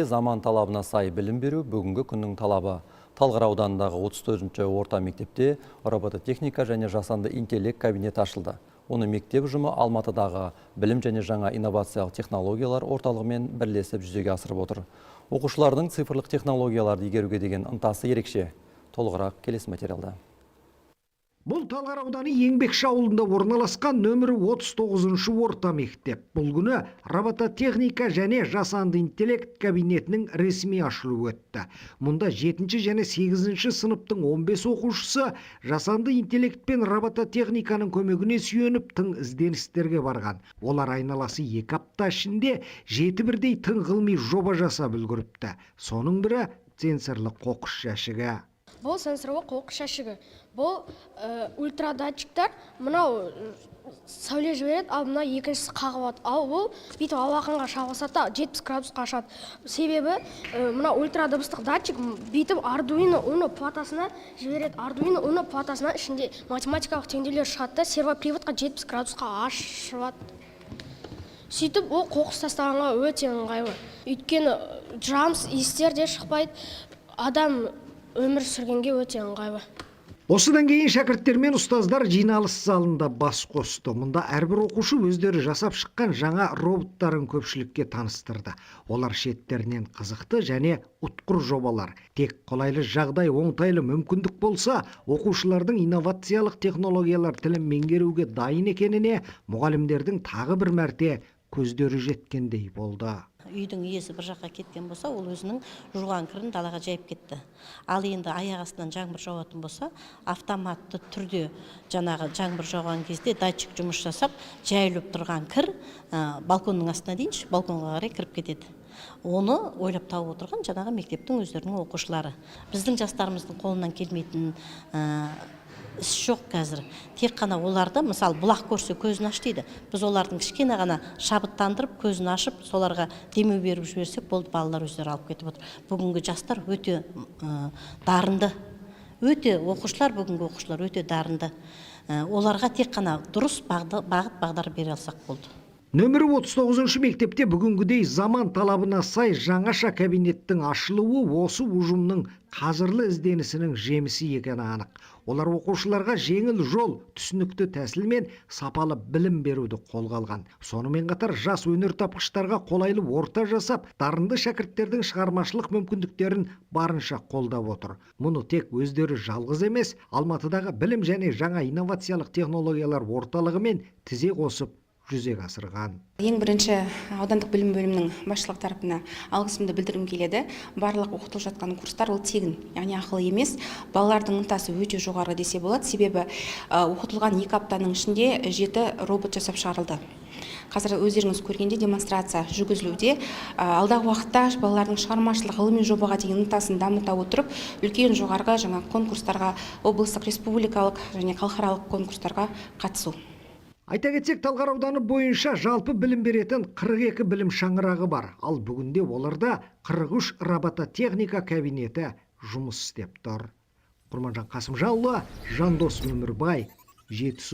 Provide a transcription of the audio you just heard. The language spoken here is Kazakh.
Заман талабына сай білім беру бүгінгі күннің талабы. Талғар ауданындағы 34-ші орта мектепте робототехника және жасанды интеллект кабинет ашылды. Оны мектеп ұжымы Алматыдағы білім және жаңа инновациялық технологиялар орталығымен бірлесіп жүзеге асырып отыр. Оқушылардың цифрлық технологияларды игеруге деген ынтасы ерекше. Толығырақ келесі материалда. Бұл Талғар ауданы Еңбекші ауылында орналасқан нөмірі 39-шы орта мектеп. Бұл күні робототехника және жасанды интеллект кабинетінің ресми ашылуы өтті. Мұнда 7-ші және 8-ші сыныптың 15 оқушысы жасанды интеллект пен робототехниканың көмегіне сүйеніп тың ізденістерге барған. Олар айналасы 2 апта ішінде 7 бірдей тың ғылыми жоба жасап үлгеріпті. Соның бірі сенсорлы қоқыс жәшігі. Бұл сенсорлы қоқыс жәшігі. Бұл ультрадатчиктар мынау сәуле жібереді, ал мына екіншісі қағылады. Ал бұл бүйтіп алақанға шағылсата 70 градусқа ашады. Себебі мына ультрадыбыстық датчик бүйтіп Arduino Uno платасына жібереді. Arduino Uno платасына ішінде математикалық теңдеулер шығады да сервоприводқа 70 градусқа ашылады. Сөйтіп ол қоқыс тастағанға өте ыңғайлы. Өйткені жамс иістер де шықпайды. Адам өмір сүргенге өте ыңғайлы. Осыдан кейін шәкірттер мен ұстаздар жиналыс залында бас қосты. Мұнда әрбір оқушы өздері жасап шыққан жаңа роботтарын көпшілікке таныстырды. Олар шеттерінен қызықты және ұтқыр жобалар. Тек қолайлы жағдай, оңтайлы мүмкіндік болса, оқушылардың инновациялық технологиялар тілін меңгеруге дайын екеніне мұғалімдердің тағы бір мәрте көздері жеткендей болды. Үйдің иесі бір жаққа кеткен болса, ол өзінің жуған кірін далаға жайып кетті. Ал енді аяқ астынан жаңбыр жауатын болса, автоматты түрде жаңағы жаңбыр жауған кезде датчик жұмыс жасап, жайылып тұрған кір балконның астына дейінші, балконға қарай кіріп кетеді. Оны ойлап тауып отырған жаңағы мектептің өздерінің оқушылары. Біздің жастарымыздың қолынан келмейтін іс жоқ қазір. Тек қана оларды, мысалы, бұлақ көрсе көзін аш дейді. Біз олардың кішкене ғана шабыттандырып, көзін ашып, соларға демеу беріп жіберсек, болды, балалар өздері алып кетіп отыр. Бүгінгі жастар өте дарынды. Оқушылар, бүгінгі оқушылар өте дарынды. Оларға тек қана дұрыс бағыт-бағдар бере алсақ болды. Нөмірі 39-шы мектепте бүгінгідей заман талабына сай жаңаша кабинеттің ашылуы осы ұжымның қазірлі ізденісінің жемісі екені анық. Олар оқушыларға жеңіл жол, түсінікті тәсілмен сапалы білім беруді қолға алған. Сонымен қатар жас өнертапқыштарға қолайлы орта жасап, дарынды шәкірттердің шығармашылық мүмкіндіктерін барынша қолдап отыр. Мұны тек өздері жалғыз емес, Алматыдағы білім және жаңа инновациялық технологиялар орталығымен тізе қосып жүзеге асырған. Ең бірінші аудандық білім бөлімінің басшылық тарапына алғысымды білдіргім келеді. Барлық оқытылып жатқан курстар ол тегін, яғни ақылы емес. Балалардың ынтасы өте жоғары десе болады. Себебі оқытылған 2 аптаның ішінде 7 робот жасап шығарылды. Қазір өздеріңіз көргенде демонстрация жүргізілуде. Алдағы уақытта балалардың шығармашылық ғылыми жобаға деген ынтасын дамыта отырып, үлкен жоғарғы жаңа конкурстарға, облыстық, республикалық және халықаралық конкурстарға қатысу. Айта кетсек, Талғар ауданы бойынша жалпы білім беретін 42 білім шаңырағы бар. Ал бүгінде оларда 43 робототехника кабинеті жұмыс істеп тұр. Құрманжан Қасымжанұлы, Жандос Өмірбай, Жетісу.